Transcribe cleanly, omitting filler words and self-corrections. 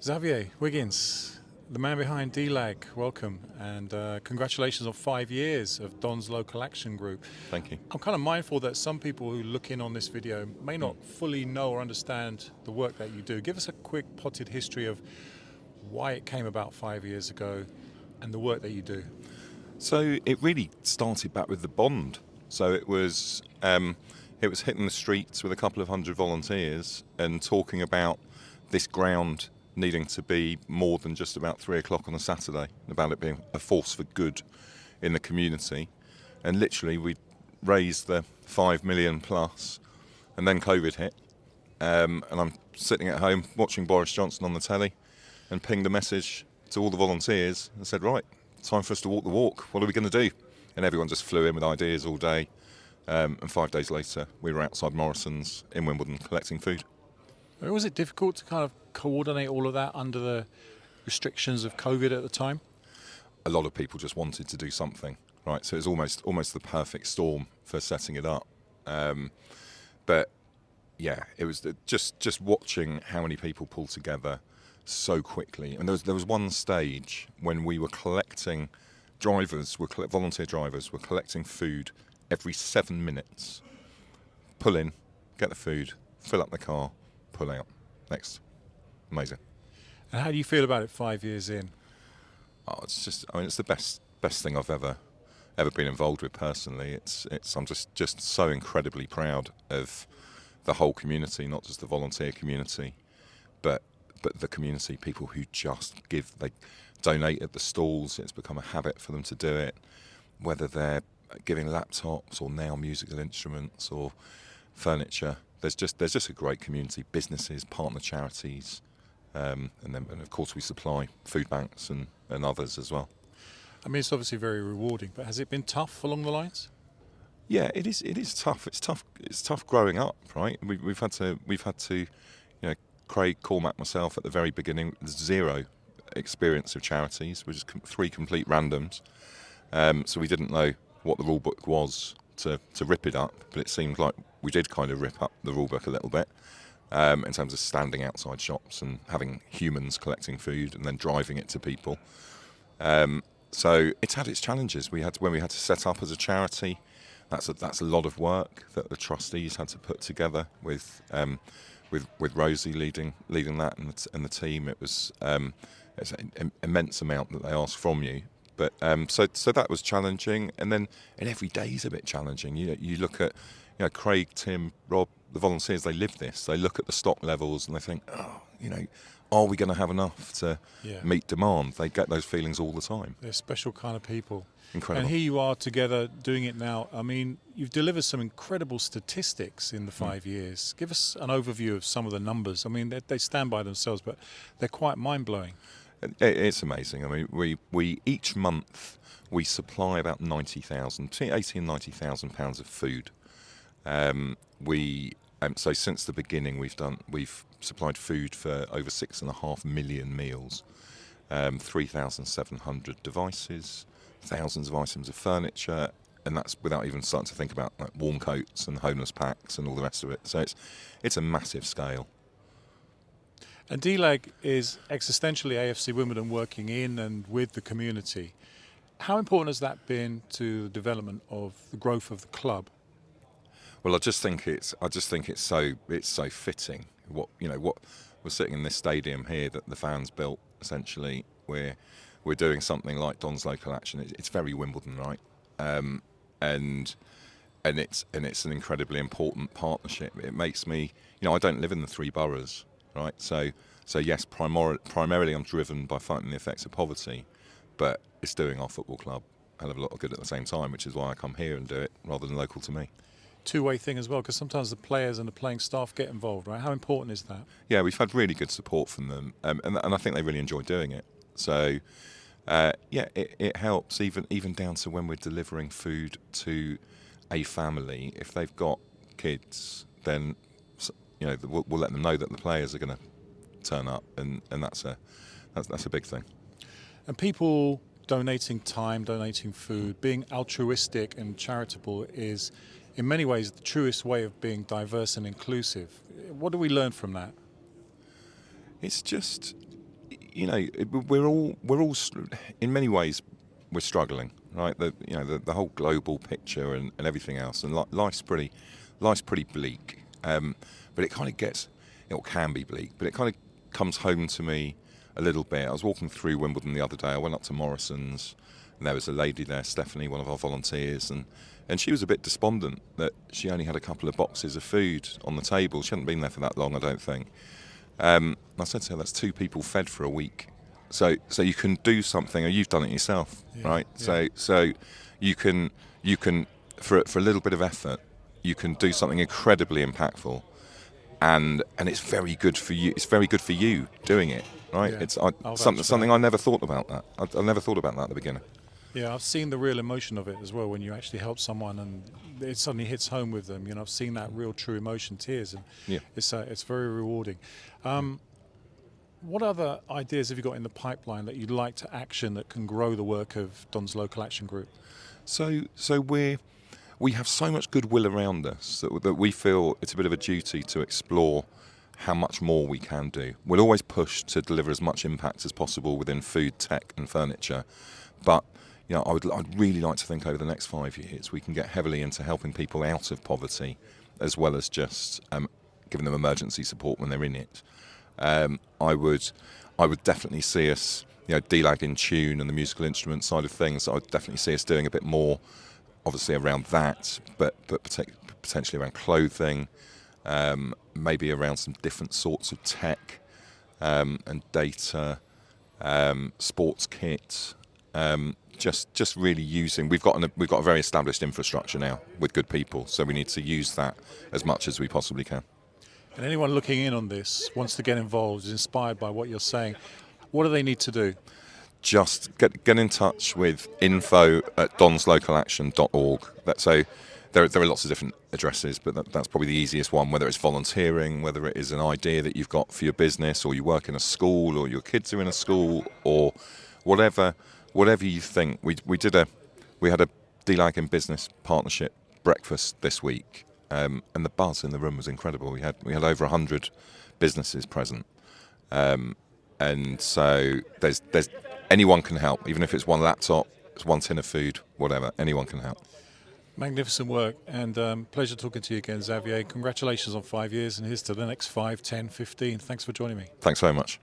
Xavier Wiggins, the man behind DLAG, welcome, and congratulations on 5 years of Don's Local Action Group. Thank you. I'm kind of mindful that some people who look in on this video may not fully know or understand the work that you do. Give us a quick potted history of why it came about 5 years ago and the work that you do. So it really started back with the bond. So it was hitting the streets with a couple of hundred volunteers and talking about this ground needing to be more than just about 3 o'clock on a Saturday, about it being a force for good in the community. And literally we raised the 5 million plus, and then COVID hit. And I'm sitting at home watching Boris Johnson on the telly and pinged a message to all the volunteers and said, right, time for us to walk the walk. What are we going to do? And everyone just flew in with ideas all day. And 5 days later, we were outside Morrison's in Wimbledon collecting food. Was it difficult to kind of coordinate all of that under the restrictions of COVID at the time? A lot of people just wanted to do something, right? So it was almost the perfect storm for setting it up. But yeah, it was just watching how many people pull together so quickly. And there was one stage when we were collecting volunteer drivers were collecting food every 7 minutes. Pull in, get the food, fill up the car, pull out. Next. Amazing. And how do you feel about it 5 years in? Oh, it's the best thing I've ever been involved with personally. I'm just so incredibly proud of the whole community, not just the volunteer community, but the community, people who just give, they donate at the stalls. It's become a habit for them to do it, whether they're giving laptops or now musical instruments or furniture. There's just a great community, businesses, partner charities, and of course we supply food banks and others as well. I mean, it's obviously very rewarding, but has it been tough along the lines? Yeah, it is tough. It's tough growing up, right? We've had to, Craig, Cormac, myself at the very beginning, zero experience of charities. We're just 3 complete randoms. So we didn't know what the rule book was to rip it up, but it seemed like we did kind of rip up the rule book a little bit in terms of standing outside shops and having humans collecting food and then driving it to people. So it's had its challenges. When we had to set up as a charity, that's a lot of work that the trustees had to put together with Rosie leading that and the team. It's an immense amount that they ask from you. But so that was challenging, and every day is a bit challenging. You look at Craig, Tim, Rob, the volunteers. They live this. They look at the stock levels and they think, are we going to have enough to meet demand? They get those feelings all the time. They're special kind of people. Incredible. And here you are together doing it now. I mean, you've delivered some incredible statistics in the 5 years. Give us an overview of some of the numbers. I mean, they stand by themselves, but they're quite mind-blowing. It's amazing. I mean, we each month we supply about between 80 and 90,000 pounds of food. So since the beginning, we've supplied food for over 6.5 million meals, 3,700 devices, thousands of items of furniture, and that's without even starting to think about like warm coats and homeless packs and all the rest of it. So it's a massive scale. And DLAG is existentially AFC Wimbledon, working in and with the community. How important has that been to the development of the growth of the club? Well, I just think it's so fitting. What we're sitting in this stadium here that the fans built. Essentially, we're doing something like Don's Local Action. It's very Wimbledon, right? And it's an incredibly important partnership. It makes me, I don't live in the 3 boroughs. Right, so yes, primarily I'm driven by fighting the effects of poverty, but it's doing our football club a hell of a lot of good at the same time, which is why I come here and do it rather than local to me. Two-way thing as well, because sometimes the players and the playing staff get involved, right? How important is that? Yeah, we've had really good support from them, and I think they really enjoy doing it. So it helps even down to when we're delivering food to a family. If they've got kids, then we'll let them know that the players are going to turn up, and that's a big thing. And people donating time, donating food, being altruistic and charitable is, in many ways, the truest way of being diverse and inclusive. What do we learn from that? It's just you know, we're all in many ways we're struggling, right? The whole global picture and everything else, and life's pretty bleak. But it can be bleak, but it kind of comes home to me a little bit. I was walking through Wimbledon the other day. I went up to Morrison's, and there was a lady there, Stephanie, one of our volunteers, and she was a bit despondent that she only had a couple of boxes of food on the table. She hadn't been there for that long, I don't think. And I said to her, that's 2 people fed for a week. So you can do something, or you've done it yourself, right? Yeah. So you can for a little bit of effort, you can do something incredibly impactful, and it's very good for you. It's very good for you doing it, right? Yeah. It's I'll vouch for something that. I never thought about that. I never thought about that at the beginning. Yeah, I've seen the real emotion of it as well when you actually help someone and it suddenly hits home with them. You know, I've seen that real, true emotion, tears, and Yeah. it's very rewarding. What other ideas have you got in the pipeline that you'd like to action that can grow the work of Don's Local Action Group? So we have so much goodwill around us that we feel it's a bit of a duty to explore how much more we can do. We'll always push to deliver as much impact as possible within food, tech, and furniture, but you know, I'd really like to think over the next 5 years we can get heavily into helping people out of poverty, as well as just giving them emergency support when they're in it. I would definitely see us, you know, DLAG in tune and the musical instrument side of things. I would definitely see us doing a bit more, obviously around that, but potentially around clothing, maybe around some different sorts of tech and data, sports kit. Just really using. We've got a very established infrastructure now with good people, so we need to use that as much as we possibly can. And anyone looking in on this wants to get involved, is inspired by what you're saying. What do they need to do? Just get in touch with info@donslocalaction.org. So there are lots of different addresses, but that's probably the easiest one. Whether it's volunteering, whether it is an idea that you've got for your business, or you work in a school, or your kids are in a school, or whatever you think. We had a DLAG in Business partnership breakfast this week, and the buzz in the room was incredible. We had over 100 businesses present. And so there's anyone can help, even if it's one laptop, it's one tin of food, whatever. Anyone can help. Magnificent work, and pleasure talking to you again, Xavier. Congratulations on 5 years, and here's to the next 5, 10, 15. Thanks for joining me. Thanks very much.